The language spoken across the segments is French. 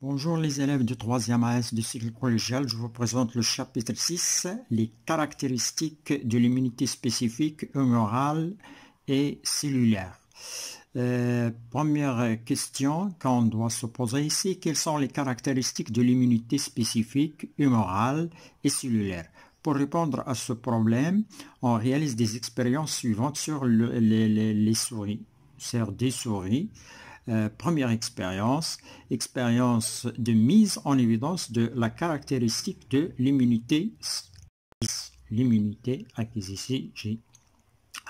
Bonjour les élèves du 3e AS du cycle collégial, je vous présente le chapitre 6, les caractéristiques de l'immunité spécifique humorale et cellulaire. Première question qu'on doit se poser ici, quelles sont les caractéristiques de l'immunité spécifique humorale et cellulaire? Pour répondre à ce problème, on réalise des expériences suivantes sur les souris, sur des souris. Première expérience de mise en évidence de la caractéristique de l'immunité acquise. Ici,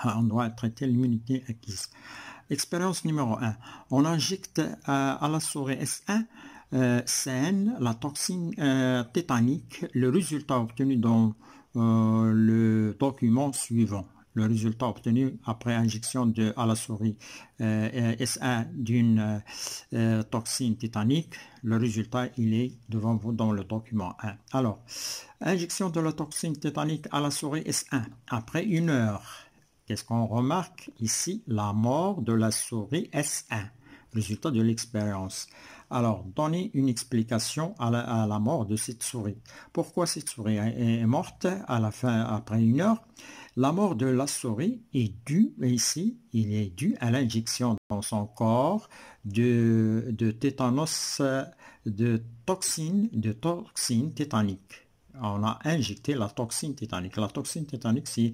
on doit traiter l'immunité acquise. Expérience numéro 1. On injecte à la souris S1 saine la toxine tétanique. Le résultat obtenu dans le document suivant. Le résultat obtenu après injection à la souris S1 d'une toxine tétanique, le résultat il est devant vous dans le document 1. Alors, injection de la toxine tétanique à la souris S1 après 1 heure. Qu'est-ce qu'on remarque ici? La mort de la souris S1. Résultat de l'expérience. Alors, donnez une explication à la mort de cette souris. Pourquoi cette souris est morte à la fin, après 1 heure? La mort de la souris est due, ici, il est dû à l'injection dans son corps de tétanos, de toxine tétanique. On a injecté la toxine tétanique. La toxine tétanique, c'est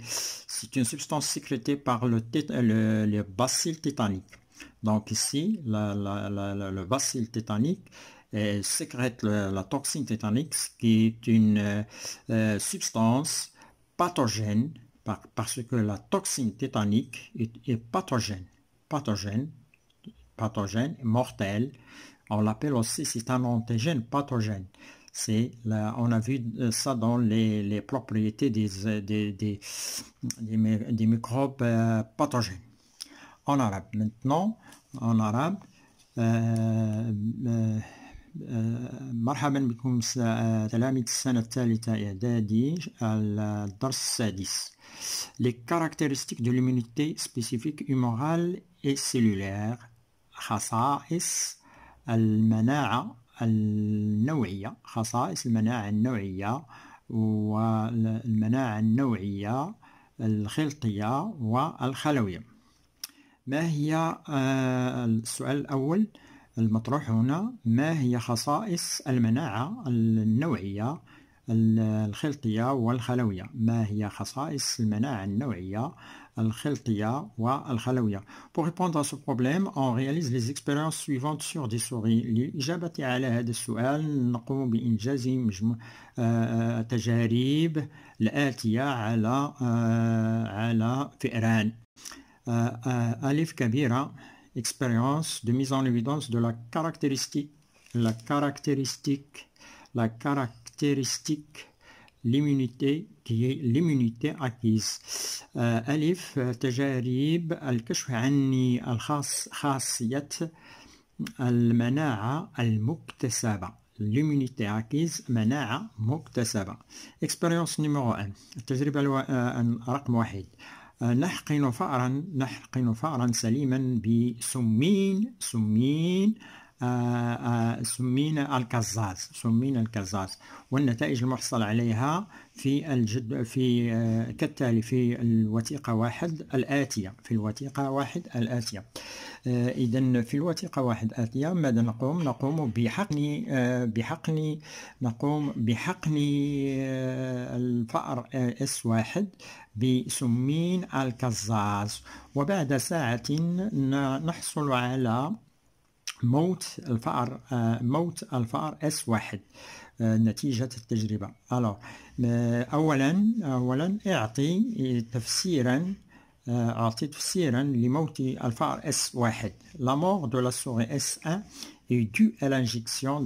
une substance sécrétée par le bacille tétanique. Donc ici, le bacille tétanique sécrète la toxine tétanique, qui est une substance pathogène, parce que la toxine tétanique est pathogène, mortel. On l'appelle aussi, c'est un antigène pathogène. On a vu ça dans les propriétés des microbes pathogènes. En arabe maintenant, مرحبا بكم تلاميذ السنة الثالثة إعدادي الدرس السادس. Les caractéristiques de l'immunité spécifique humorale et cellulaire. خصائص المناعة النوعية والمناعة النوعية الخلطية والخلوية. ما هي السؤال الأول المطروح هنا؟ ما هي خصائص المناعة النوعية الخلطية والخلوية؟ ما هي خصائص المناعة النوعية الخلطية والخلوية؟ Pour répondre à ce problème, on réalise les expériences suivantes sur des souris. للإجابة على هذا السؤال نقوم بإنجاز تجارب الآتية على فئران. ألف كبيرة expérience de mise en évidence de la caractéristique l'immunité qui est l'immunité acquise. ألف تجارب الكشف عن خاصية المناعة المكتسبة. l'immunité acquise مناعة مكتسبة. expérience numéro 1. التجربة رقم 1. نحقن فأرا سليما بسمين الكزاز والنتائج المحصل عليها كالتالي في الوثيقة 1 الآتية. إذن في الوثيقة 1 آتية ماذا نقوم بحقن الفأر S1 بسمين الكزاز، وبعد ساعة نحصل على موت الفأر S1 نتيجة التجربة. أولا أعطي تفسيرا لموت الفأر S1. La mort de la souris S1 est due à l'injection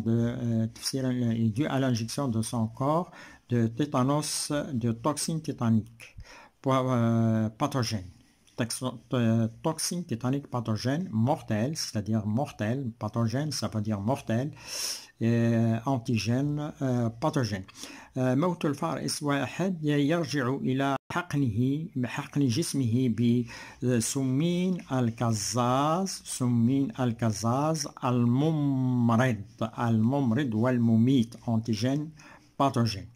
de son corps de tétanos, de toxine tétanique pathogène. Toxine tétanique pathogène mortelle, c'est-à-dire mortelle, pathogène ça veut dire mortel, antigène pathogène. موت الفأر S1 يرجع إلى حقن جسمه بسمين الكزاز الممرض والمميت antigène pathogène.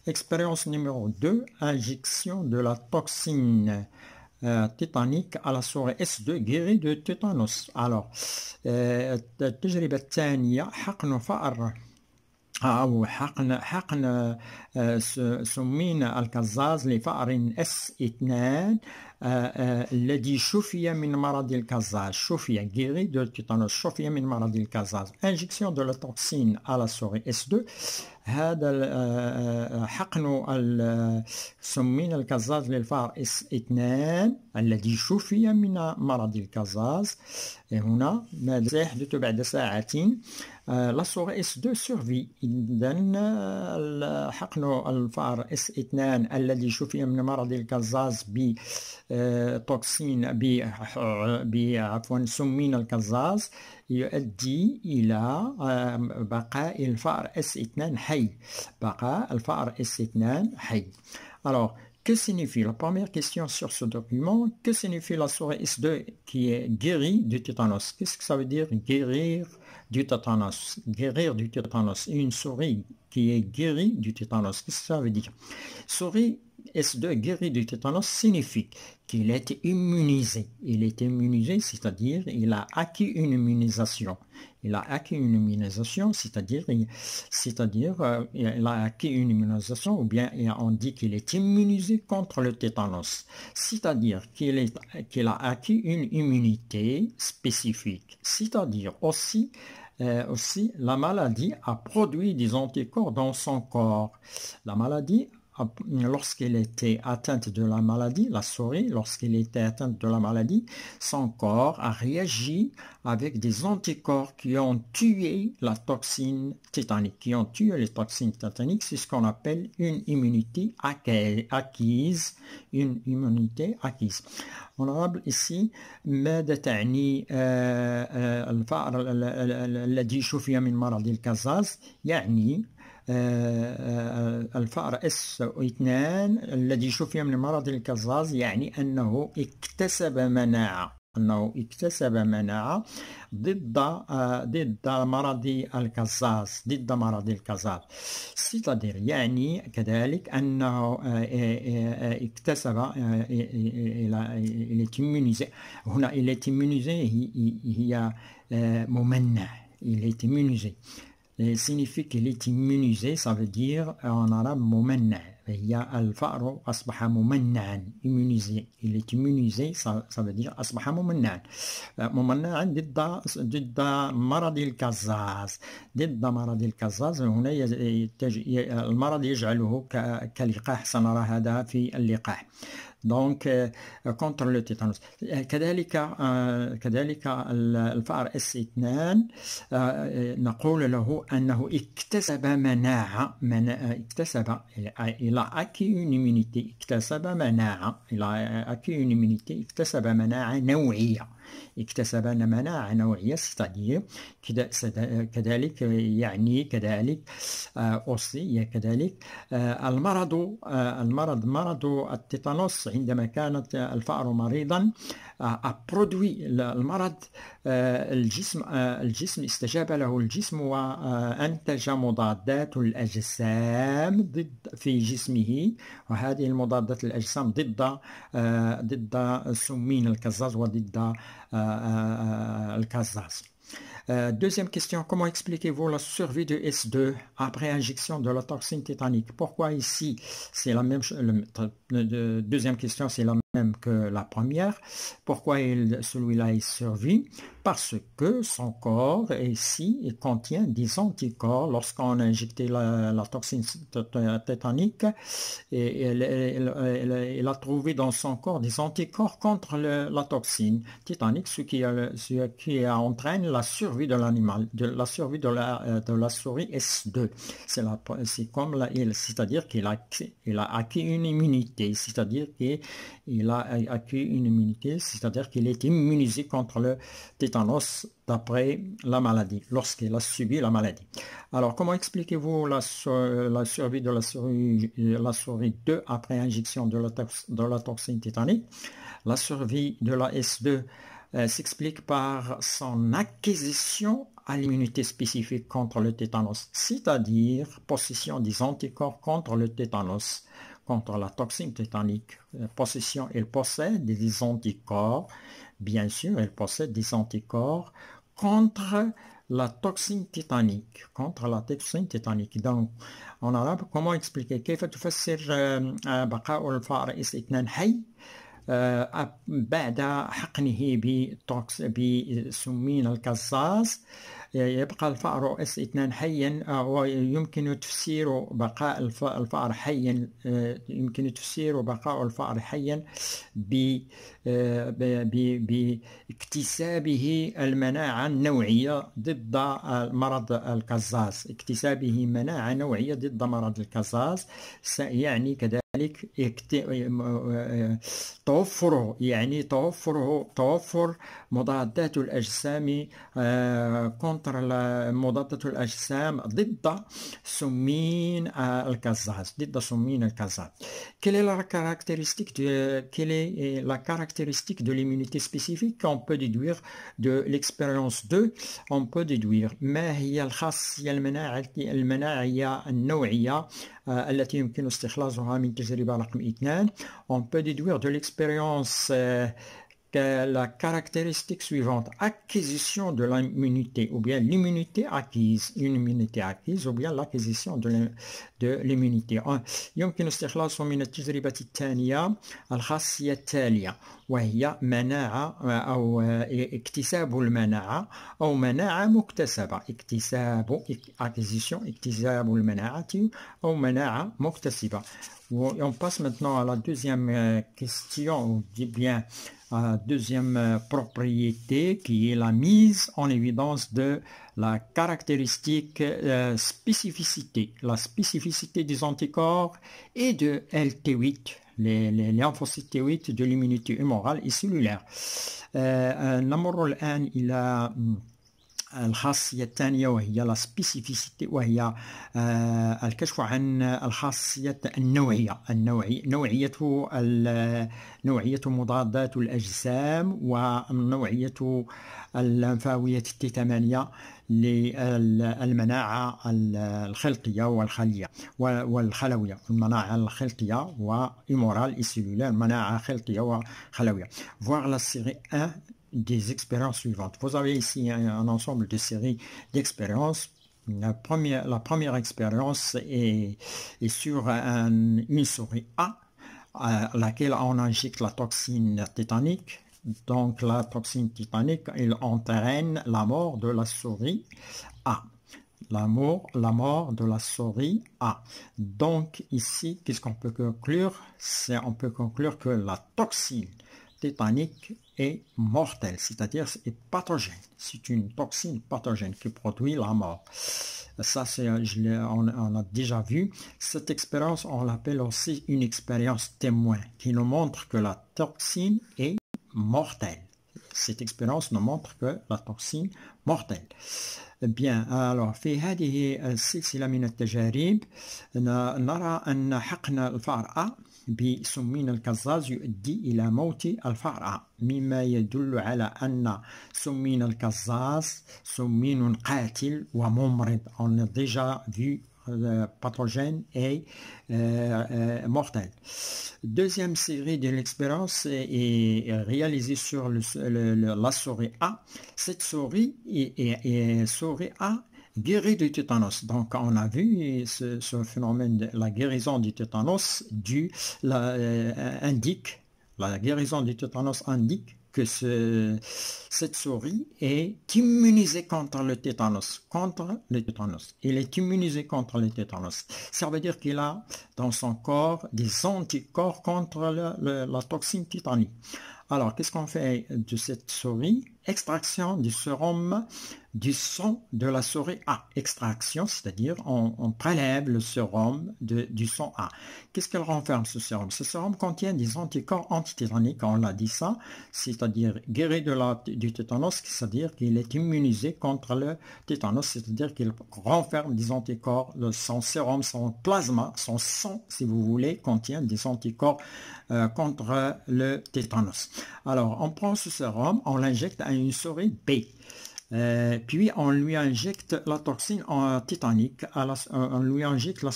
Expérience numéro 2, injection de la toxine tétanique à la souris S2 guérie de tétanos. Alors, التجربة الثانية حقن فأر أو حقن سمين الكزاز لفأر S2 الذي شفي من مرض الكزاز. شفي guéri de tétanos. شفي من مرض الكزاز. Injection de la toxine à la souris S2. هذا حقن سمين الكزاز للفأر S2 الذي شفي من مرض الكزاز. هنا ماذا يحدث بعد ساعتين؟ la souris S2 survit. إذن حقن الفأر S2 الذي شفي من مرض الكزاز بتوكسين عفوا سمين الكزاز يؤدي إلى بقاء الفأر S2 حي. بقاء الفأر S2 حي. Alors, que signifie la première question sur ce document? Que signifie la souris S2 qui est guérie du tétanos? Qu'est-ce que ça veut dire guérir du tétanos? Guérir du tétanos. Une souris qui est guérie du tétanos. Qu'est-ce que ça veut dire? Souris S2 guéri du tétanos signifie qu'il est immunisé. Il est immunisé, c'est-à-dire il a acquis une immunisation. Il a acquis une immunisation, c'est-à-dire il a acquis une immunisation, ou bien on dit qu'il est immunisé contre le tétanos. C'est-à-dire qu'il a acquis une immunité spécifique. C'est-à-dire aussi la maladie a produit des anticorps dans son corps. La maladie, lorsqu'elle était atteinte de la maladie, la souris, lorsqu'elle était atteinte de la maladie, son corps a réagi avec des anticorps qui ont tué la toxine tétanique. C'est ce qu'on appelle une immunité acquise. Une immunité acquise. Honorable ici ماذا تعني الفأر الذي شفي من مرض الكزاز؟ يعني الفأر S2 الذي شفي من مرض الكزاز يعني أنه اكتسب مناعة ضد مرض الكزاز. c'est-à-dire يعني كذلك أنه اكتسب il est immunisé. هنا il est immunisé هي ممنع. Il est immunisé. signifie qu'il est immunisé, ça veut dire en arabe ممنع. هي الفأر أصبح ممنعا. immunisé. Il est immunisé, ça veut dire أصبح ممنعا. ممنعا ضد مرض الكزاز. هنا المرض يجعله كلقاح. سنرى هذا في اللقاح. donc contre le tétanos. كذلك الفأر S2 نقول له أنه اكتسب مناعة. il a acquis une immunité. اكتسب مناعة نوعية. c'est-à-dire كذلك يعني كذلك مرض التيتانوس عندما كانت الفأر مريضا برودوي المرض الجسم استجاب له الجسم وأنتج مضادات الأجسام في جسمه. وهذه المضادات الأجسام ضد سمين الكزاز وضد الكزاز. Deuxième question, comment expliquez-vous la survie de S2 après injection de la toxine tétanique? Pourquoi ici c'est la même chose? Deuxième question, c'est la même que la première. Pourquoi celui-là est survie? Parce que son corps ici il contient des anticorps. Lorsqu'on a injecté la toxine tétanique, il a trouvé dans son corps des anticorps contre la toxine tétanique, ce qui entraîne la survie de l'animal, la survie de la souris S2. C'est-à-dire qu'il a acquis une immunité, c'est-à-dire qu'il est immunisé contre le tétanos. tétanos d'après la maladie, lorsqu'elle a subi la maladie. Alors, comment expliquez-vous la survie de la souris 2 après injection de la toxine tétanique? La survie de la S2 s'explique par son acquisition à l'immunité spécifique contre le tétanos, c'est-à-dire possession des anticorps contre le tétanos, contre la toxine tétanique. Possession, elle possède des anticorps, bien sûr, elle possède des anticorps contre la toxine tétanique, Donc, en arabe, comment expliquer كيف تفسر بقاء الفأر S2 حي بعد حقنه بسمين الكزاز؟ يبقى الفأر S2 حيا، ويمكن تفسير بقاء الفأر حيا، يمكن تفسير بقاء الفأر حيا باكتسابه المناعة النوعية ضد مرض الكزاز. اكتسابه مناعة نوعية ضد مرض الكزاز يعني كذلك توفر مضادات الأجسام مضادات الأجسام ضد سمين الكزاز. Quelle est la caractéristique de l'immunité spécifique? On peut déduire de l'expérience 2. On peut déduire ما هي الخاصية المناعية النوعية التي يمكن استخلاصها من تجربة رقم 2. On peut déduire de l'expérience la caractéristique suivante: acquisition de l'immunité, ou bien l'immunité acquise, ou bien l'acquisition de l'immunité. يمكن استخلاصه من التجربة الثانية الخاصية التالية، وهي مناعة أو اكتساب المناعة أو مناعة مكتسبة. اكتساب المناعة أو مناعة مكتسبة. On passe maintenant à la deuxième question, ou bien deuxième propriété, qui est la mise en évidence de la caractéristique spécificité, la spécificité des anticorps et de LT8, les lymphocytes T8 de l'immunité humorale et cellulaire. نمر الآن إلى الخاصية الثانية، وهي لا سبيسيفيسيتي، وهي الكشف عن الخاصية نوعية مضادات الأجسام ونوعية اللمفاوية التي8 للمناعة الخلطية والخلوية، المناعة الخلطية وإيمورال et cellulaire، مناعة خلطية وخلوية. Voir la série 1 des expériences suivantes. Vous avez ici un ensemble de séries d'expériences. La première expérience est sur une souris A, à laquelle on injecte la toxine tétanique. Donc la toxine tétanique, elle entraîne la mort de la souris A. La mort de la souris A. Donc ici, qu'est-ce qu'on peut conclure? On peut conclure que la toxine tétanique est mortelle, c'est-à-dire est pathogène. C'est une toxine pathogène qui produit la mort. Ça, on a déjà vu. Cette expérience, on l'appelle aussi une expérience témoin, qui nous montre que la toxine est mortelle. Cette expérience nous montre que la toxine mortelle. Bien, alors في هذه السلسلة من التجارب نرى أن حقن الفأر A بسمين الكزاز يؤدي إلى موت الفأر، مما يدل على أن سمين الكزاز سمين قاتل وممرض. On a déjà vu pathogène et mortel. Deuxième série de l'expérience est réalisée sur la souris A. Cette souris souris A guérie du tétanos. Donc on a vu ce phénomène de la guérison du tétanos la guérison du tétanos indique que cette souris est immunisée contre le tétanos. Il est immunisé contre le tétanos. Ça veut dire qu'il a dans son corps des anticorps contre la toxine tétanique. Alors, qu'est-ce qu'on fait de cette souris? Extraction du sérum du sang de la souris A. Extraction, c'est-à-dire on prélève le sérum du sang A. Qu'est-ce qu'elle renferme, ce sérum? Ce sérum contient des anticorps antitétaniques, on l'a dit ça, c'est-à-dire guéri du tétanos, c'est-à-dire qu'il est immunisé contre le tétanos, c'est-à-dire qu'il renferme des anticorps. Son sérum, son plasma, son sang, si vous voulez, contient des anticorps contre le tétanos. Alors, on prend ce sérum, on l'injecte à une souris B. Puis on lui injecte la toxine tétanique, on lui injecte la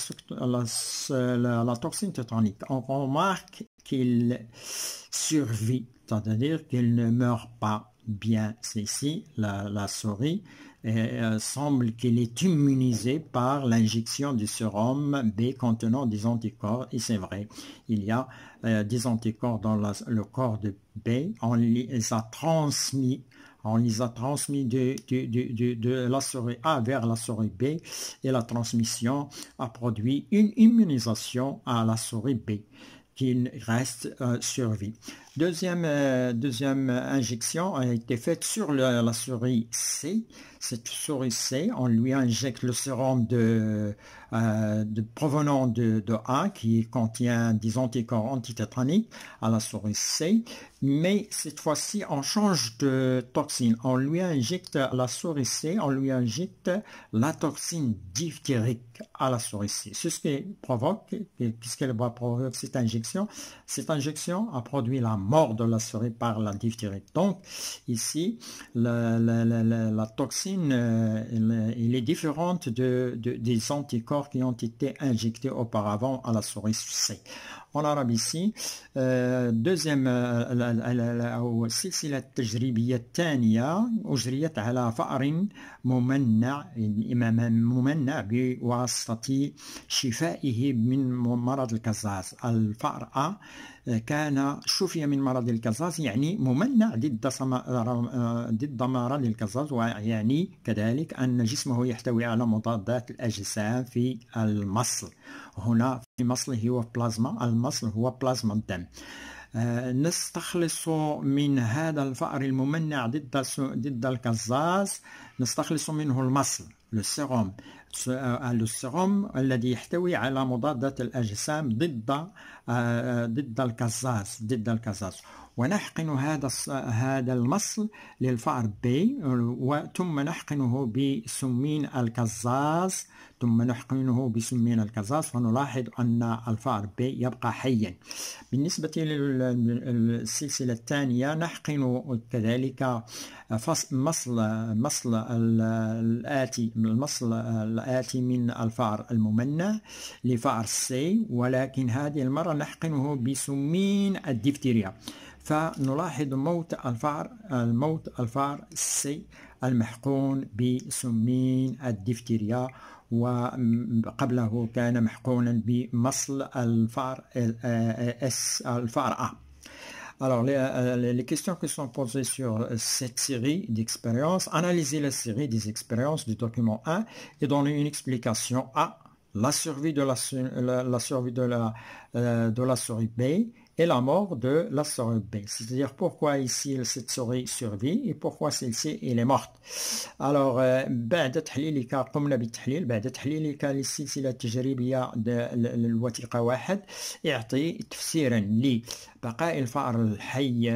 toxine tétanique. On remarque qu'il survit, c'est-à-dire qu'il ne meurt pas bien. C'est ici la souris. Semble qu'il est immunisé par l'injection du sérum B contenant des anticorps, et c'est vrai, il y a des anticorps dans le corps de B. On les a transmis de la souris A vers la souris B, et la transmission a produit une immunisation à la souris B qui reste survie. Deuxième injection a été faite sur la souris C. Cette souris C, on lui injecte le sérum provenant de A qui contient des anticorps antitétaniques à la souris C, mais cette fois-ci on change de toxine. On lui injecte la souris C, on lui injecte la toxine diphtérique à la souris C. C'est ce qui provoque, puisqu'elle va provoquer cette injection. Cette injection a produit la mort de la souris par la diphtérie. Donc ici la toxine elle est différente des anticorps qui ont été injectés auparavant à la souris C. On arabe ici deuxième السلسلة التجريبية الثانية أجريت على فأر ممنع بواسطة شفائه من مرض الكزاز. الفأر A كان شفي من مرض الكزاز، يعني ممنع ضد مرض الكزاز، ويعني كذلك أن جسمه يحتوي على مضادات الأجسام في المصل. هنا في مصل هو بلازما، المصل هو بلازما الدم. نستخلص من هذا الفأر الممنع ضد الكزاز، نستخلص منه المصل، السيروم الذي يحتوي على مضادات الأجسام ضد الكزاز، ونحقن هذا المصل للفأر بي، ثم نحقنه بسمين الكزاز، ونلاحظ أن الفأر بي يبقى حيا. بالنسبة للسلسلة الثانية نحقن كذلك المصل الآتي من الفأر الممنع لفأر سي، ولكن هذه المرة نحقنه بسمين الدفتيريا، فنلاحظ موت الفأر سي المحقون بسمين الدفتيريا، وقبله كان محقونا بمصل الفأر A. Alors, les questions qui sont posées sur cette série d'expériences: analyser la série des expériences du document 1 et donner une explication à la survie de la souris B et la mort de la souris B. C'est-à-dire pourquoi ici cette souris survit et pourquoi celle-ci elle est morte. Alors بعد تحليلك للسلسلة التجريبية الوثيقة 1 يعطي تفسيرا لبقاء الفأر الحي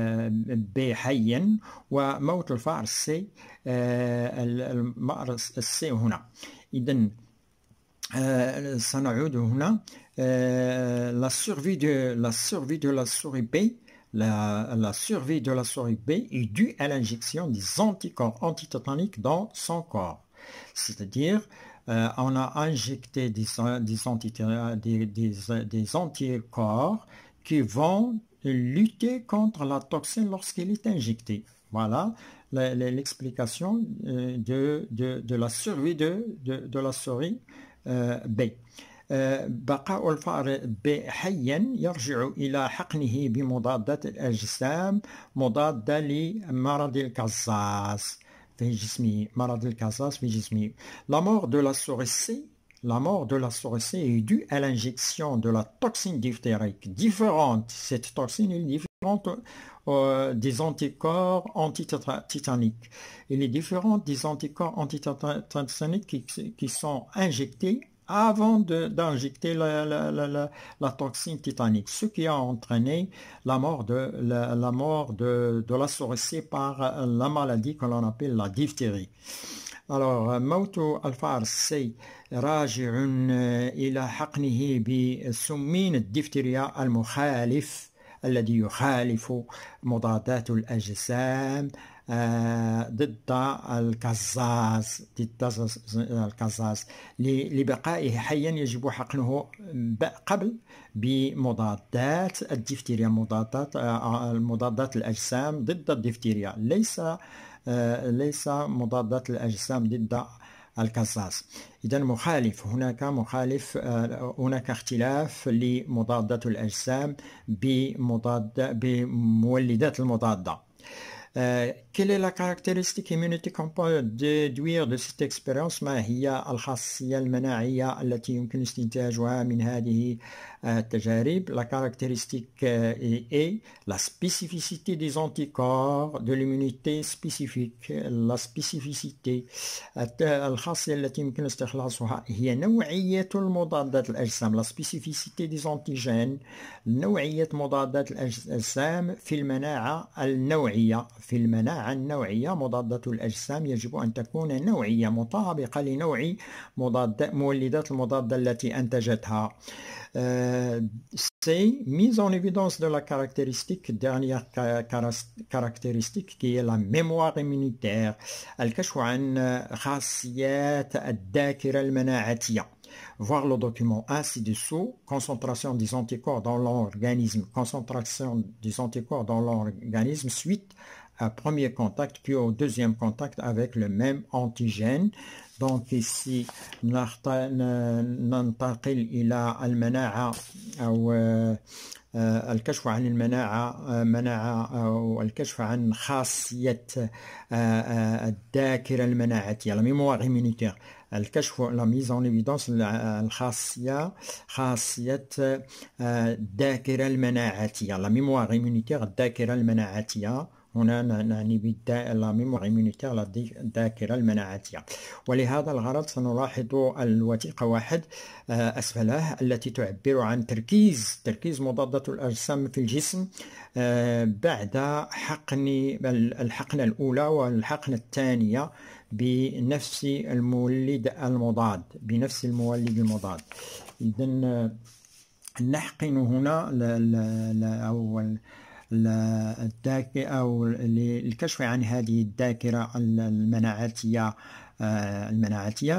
B حيا وموت الفأر C هنا. إذن سنعود هنا. La survie de la souris B, la survie de la souris B est due à l'injection des anticorps antitétaniques dans son corps. C'est-à-dire, on a injecté des anticorps qui vont lutter contre la toxine lorsqu'elle est injectée. Voilà l'explication de la survie de la souris B. بقاء الفأر B حيا يرجع إلى حقنه بمضادات الأجسام مضادة لمرض الكزاز في جسمه. La mort de la souris C La mort de la souris C est due à l'injection de la toxine diphtérique différente. Cette toxine est différente des anticorps antititaniques. Elle est différente des anticorps antititaniques qui sont injectés avant d'injecter la toxine titanique, ce qui a entraîné la mort de la souris C par la maladie que l'on appelle la diphtérie. Alors, موت الفأر C راجع إلى حقنه بسمين الدفتريا المخالف الذي يخالف مضادات الأجسام ضد الكزاز لبقائه حيا يجب حقنه قبل بمضادات الدفتريا مضادات الأجسام ضد الدفتريا ليس مضادات الأجسام ضد الكزاز. إذن مخالف هناك اختلاف لمضادات الأجسام بمولدات المضادة. Quelle est la caractéristique immunité qu'on peut déduire de cette expérience؟ ما هي الخاصية المناعية التي يمكن استنتاجها من هذه التجارب؟ La caractéristique est la spécificité des anticorps de l'immunité spécifique. La spécificité الخاصية التي يمكن استخلاصها هي نوعية المضادات الأجسام. La spécificité des antigènes نوعية مضادات الأجسام في المناعة النوعية. في المناعة النوعية مضادات الأجسام يجب أن تكون نوعية مطابقة لنوع مولدات المضادة التي أنتجتها. C'est mise en évidence de la caractéristique, dernière caractéristique qui est la mémoire immunitaire. الكشف عن خاصيات الذاكرة المناعية. Voir le document 1 ci-dessous, concentration des anticorps dans l'organisme, concentration des anticorps dans l'organisme suite à premier contact, puis au deuxième contact avec le même antigène. Donc ici, ننتقل إلى المناعة أو الكشف عن مناعة أو الكشف عن خاصية الذاكرة المناعية la mémoire immunitaire. الكشف la mise en évidence خاصية الذاكرة المناعية la mémoire immunitaire الذاكرة المناعية. هنا نعني باللا ميموري immunitaire الذاكرة المناعية. ولهذا الغرض سنلاحظ الوثيقة 1 أسفله التي تعبر عن تركيز مضادات الأجسام في الجسم بعد الحقنة الأولى والحقنة الثانية بنفس المولد المضاد. إذن نحقن هنا أو الكشف عن هذه الذاكرة المناعية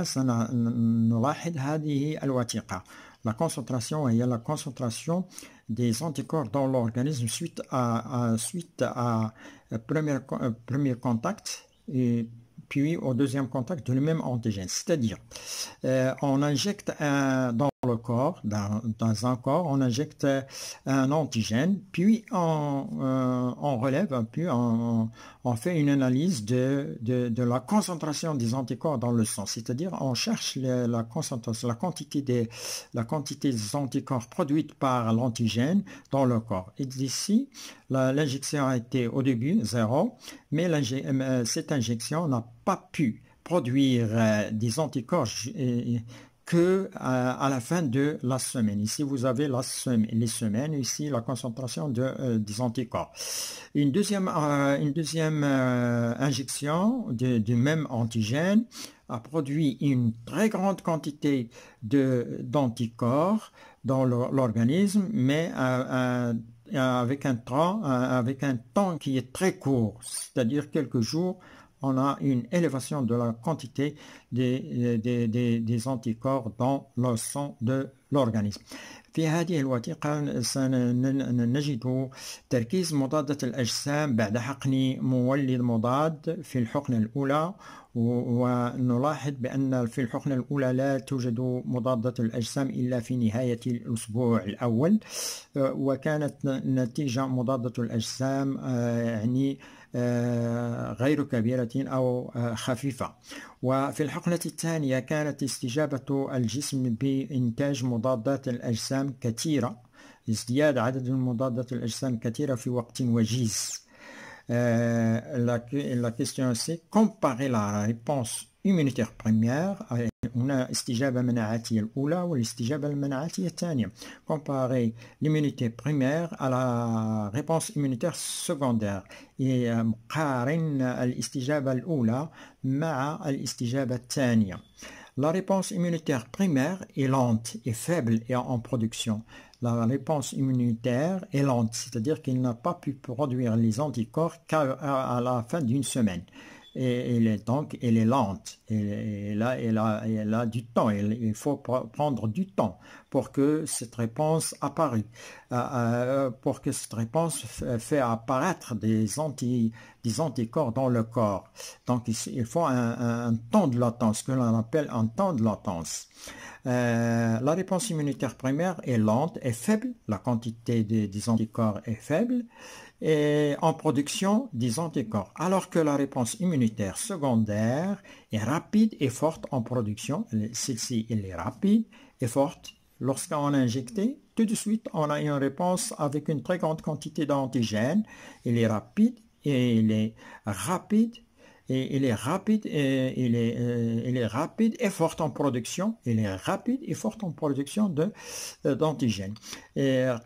سنلاحظ هذه الوثيقة. La concentration هي la concentration des anticorps dans l'organisme suite à premier contact et puis au deuxième contact de le même antigène. C'est-à-dire, on injecte dans le corps, dans un corps, on injecte un antigène, puis on relève, puis on fait une analyse de la concentration des anticorps dans le sang. C'est-à-dire, on cherche la concentration, la quantité des anticorps produites par l'antigène dans le corps. Et d'ici, l'injection a été au début 0, mais cette injection n'a pas pu produire des anticorps que à la fin de la semaine. Ici, vous avez les semaines, ici la concentration des anticorps. Une deuxième injection du même antigène a produit une très grande quantité d'anticorps dans l'organisme, mais avec un temps qui est très court, c'est-à-dire quelques jours. On a une élévation de la quantité des anticorps dans le sang de l'organisme. في هذه الوثيقة سنجد تركيز مضادة الأجسام بعد حقن مولد مضاد في الحقنة الأولى، ونلاحظ بأن في الحقنة الأولى لا توجد مضادة الأجسام إلا في نهاية الأسبوع الأول، وكانت نتيجة مضادة الأجسام يعني غير كبيرة أو خفيفة. وفي الحقنة الثانية كانت استجابة الجسم بإنتاج مضادات الأجسام كثيرة، ازدياد عدد مضادات الأجسام كثيرة في وقت وجيز. La question c'est comparer la réponse immunitaire première. هنا استجابة مناعتية الأولى والاستجابة المناعتية الثانية. Comparer l'immunité primaire à la réponse immunitaire secondaire. قارن الاستجابة الأولى مع الاستجابة الثانية. La réponse immunitaire primaire est lente et faible et en production. La réponse immunitaire est lente, c'est-à-dire qu'il n'a pas pu produire les anticorps qu'à la fin d'une semaine. Et donc, elle est lente. Elle a du temps. Il faut prendre du temps pour que cette réponse apparaisse, pour que cette réponse fait apparaître des anticorps dans le corps. Donc, il faut un temps de latence, ce que l'on appelle un temps de latence. La réponse immunitaire primaire est lente et faible, la quantité des anticorps est faible, et en production des anticorps, alors que la réponse immunitaire secondaire est rapide et forte en production. Celle-ci, elle est rapide et forte. Lorsqu'on a injecté, tout de suite, on a une réponse avec une très grande quantité d'antigènes. Elle est rapide et elle est rapide. Et il est rapide et forte en production. Il est rapide et forte en production d'antigènes.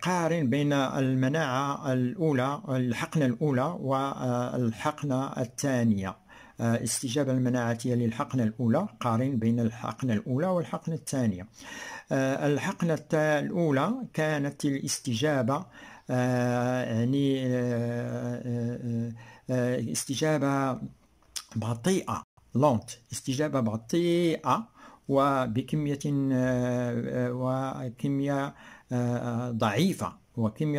قارن بين المناعة الأولى الحقنة الأولى والحقنة الثانية. الاستجابة المناعتية للحقنة الأولى قارن بين الحقنة الأولى والحقنة الثانية. الحقنة الأولى كانت الاستجابة يعني استجابة بطيئة لونت، استجابة بطيئة وكمية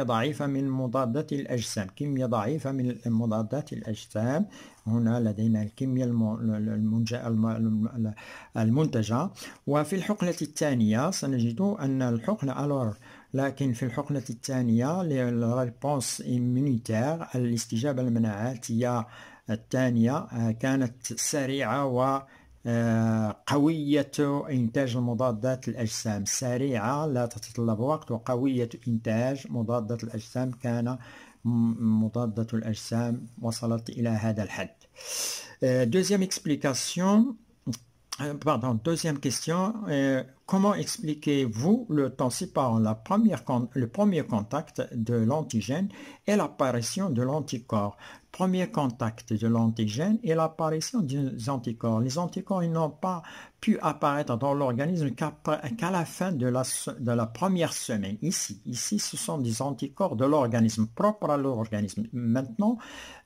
ضعيفة من مضادات الأجسام. كمية ضعيفة من مضادات الأجسام. هنا لدينا الكمية المنتجة. وفي الحقنة الثانية سنجد أن الحقنة لكن في الحقنة الثانية الريبونس إيمونيتير الاستجابة المناعاتية الثانية كانت سريعة وقوية إنتاج مضادات الأجسام. سريعة لا تتطلب وقت، وقوية إنتاج مضادات الأجسام. كان مضادات الأجسام وصلت إلى هذا الحد. Deuxième question. Comment expliquez-vous le temps séparant le premier contact de l'antigène et l'apparition de l'anticorps? Premier contact de l'antigène et l'apparition des anticorps. Les anticorps, ils n'ont pas pu apparaître dans l'organisme qu'à la fin de la première semaine. Ici, ce sont des anticorps de l'organisme, propres à l'organisme. Maintenant,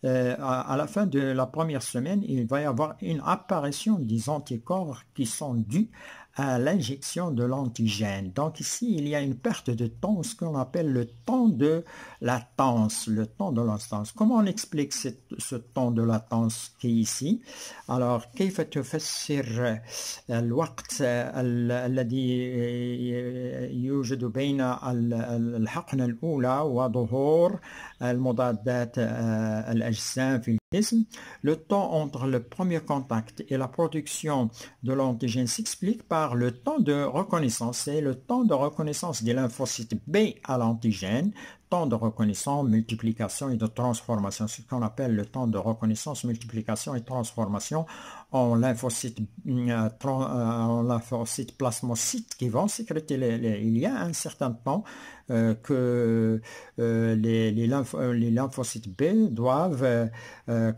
à la fin de la première semaine, il va y avoir une apparition des anticorps qui sont dus à l'injection de l'antigène. Donc ici, il y a une perte de temps, ce qu'on appelle le temps de latence. Le temps de latence. Comment on explique ce temps de latence qui est ici? Alors, كيف تفسر الوقت الذي يوجد بين الحقنة الأولى وظهور المضادات الأجسام في الجسم? Le temps entre le premier contact et la production de l'antigène s'explique par le temps de reconnaissance. C'est le temps de reconnaissance des lymphocytes B à l'antigène, temps de reconnaissance, multiplication et de transformation, ce qu'on appelle le temps de reconnaissance, multiplication et transformation en lymphocytes plasmocytes qui vont sécréter il y a un certain temps que les lymphocytes B doivent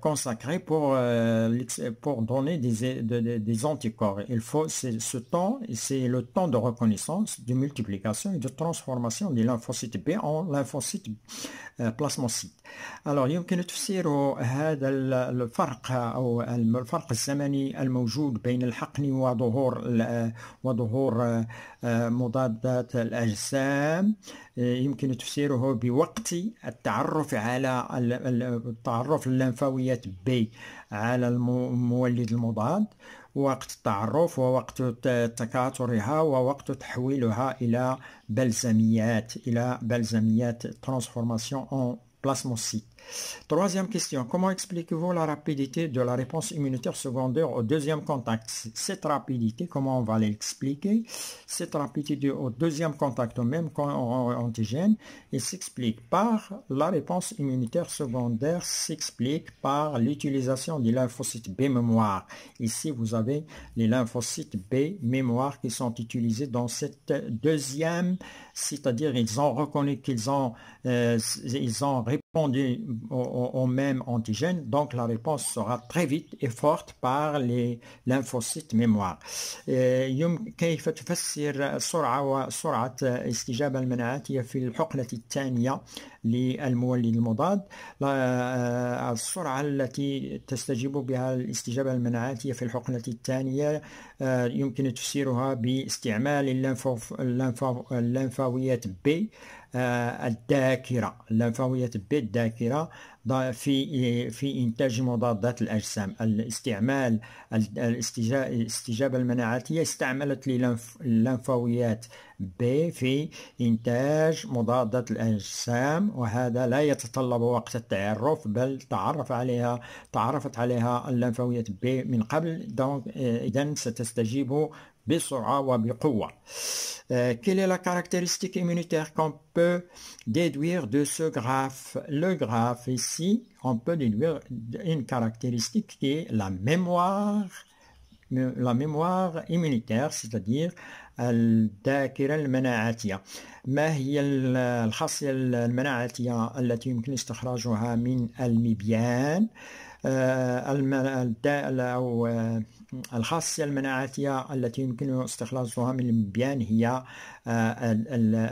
consacrer pour donner des anticorps. Il faut ce temps, c'est le temps de reconnaissance, de multiplication et de transformation des lymphocytes B en lymphocytes plasmocytes. Alors يمكن تفسير هذا الفرق أو الفرق الزمني الموجود بين الحقن وظهور مضادات الأجسام. يمكن تفسيره بوقت التعرف على التعرف الليمفاويات B على المولد المضاد، وقت التعرف ووقت تكاثرها ووقت تحويلها إلى بلزميات transformation en plasmocytes. Troisième question, comment expliquez-vous la rapidité de la réponse immunitaire secondaire au deuxième contact? Cette rapidité, comment on va l'expliquer? Cette rapidité au deuxième contact au même antigène, il s'explique par la réponse immunitaire secondaire, s'explique par l'utilisation des lymphocytes B mémoire. Ici, vous avez les lymphocytes B mémoire qui sont utilisés dans cette deuxième, c'est-à-dire ils ont reconnu qu'ils ont répondu au même antigène, donc la réponse sera très vite et forte par les lymphocytes mémoire. كيف تفسر سرعة الاستجابة المناعية في الحقنة الثانية للمولد المضاد؟ السرعة التي تستجيب بها الاستجابة المناعية في الحقنة الثانية يمكن تفسيرها باستعمال الليمفاويات B الذاكرة، الليمفاويات B الذاكرة في إنتاج مضادات الأجسام. الاستجابة المناعية استعملت الليمفاويات B في إنتاج مضادات الأجسام، وهذا لا يتطلب وقت التعرف، بل تعرفت عليها الليمفاويات B من قبل، إذن ستستجيب بسرعة وبقوة. Quelle est la caractéristique immunitaire qu'on peut déduire de ce graphe? Le graphe ici, on peut déduire une caractéristique qui est la mémoire immunitaire, c'est-à-dire الذاكرة المناعية. ما هي الخاصية المناعية التي يمكن استخراجها من المبيان؟ أو الخاصية المناعية التي يمكن استخلاصها من المبيان هي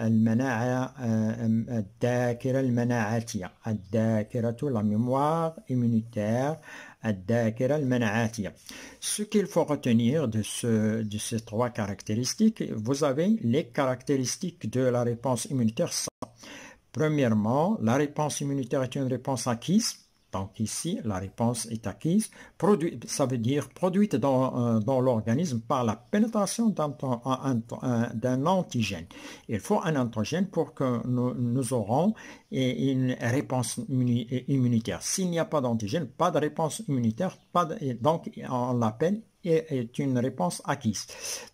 المناعة الذاكرة المناعية، الذاكرة la mémoire immunitaire, الذاكرة المناعية. Ce qu'il faut retenir de ces trois caractéristiques, vous avez les caractéristiques de la réponse immunitaire. Premièrement, la réponse immunitaire est une réponse acquise. Donc ici, la réponse est acquise. Ça veut dire produite dans l'organisme par la pénétration d'un antigène. Il faut un antigène pour que nous aurons une réponse immunitaire. S'il n'y a pas d'antigène, pas de réponse immunitaire, donc on l'appelle est une réponse acquise.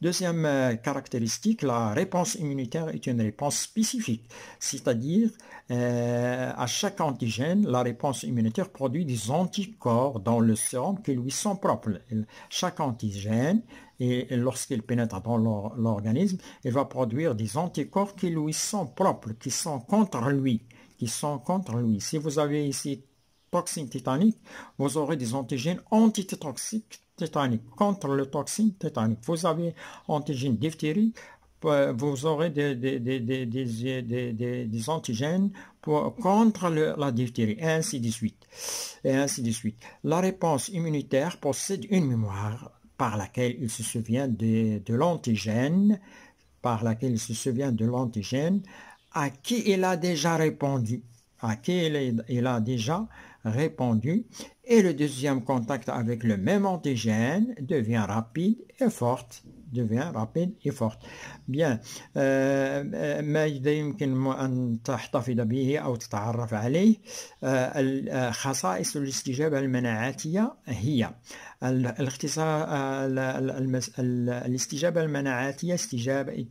Deuxième caractéristique, la réponse immunitaire est une réponse spécifique, c'est-à-dire à chaque antigène, la réponse immunitaire produit des anticorps dans le sérum qui lui sont propres. Chaque antigène, et lorsqu'il pénètre dans l'organisme, il va produire des anticorps qui lui sont propres, qui sont contre lui. Si vous avez ici toxine tétanique, vous aurez des antigènes antitoxiques tétanique, contre le toxine tétanique. Vous avez antigène diphtérie, vous aurez des antigènes contre la diphtérie, et ainsi de suite. La réponse immunitaire possède une mémoire par laquelle il se souvient de l'antigène, à qui il a déjà répondu. Et le deuxième contact avec le même antigène devient rapide et forte. Bien. ما يمكن أن تحتفظ به أو تتعرف عليه. خصائص الاستجابة المناعية هي الاستجابة المناعية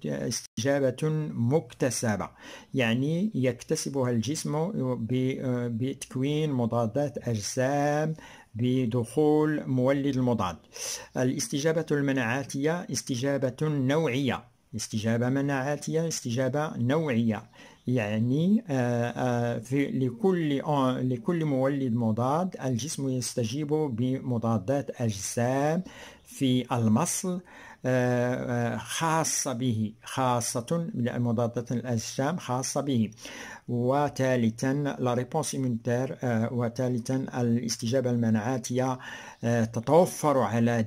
استجابة مكتسبة، يعني يكتسبها الجسم بتكوين مضادات أجسام بدخول مولد المضاد. الاستجابة المناعية استجابة نوعية، استجابة نوعية، يعني لكل مولد مضاد الجسم يستجيب بمضادات أجسام في المصل خاصة مضادات الأجسام خاصة به. وثالثا la réponse immunitaire، وثالثا الاستجابة المناعية تتوفر على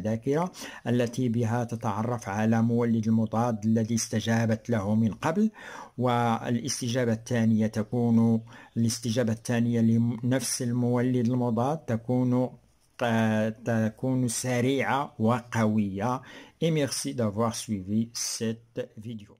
ذاكرة التي بها تتعرف على مولد المضاد الذي استجابت له من قبل. والاستجابة الثانية لنفس المولد المضاد تكون سريعة وقوية. Et merci d'avoir suivi cette vidéo.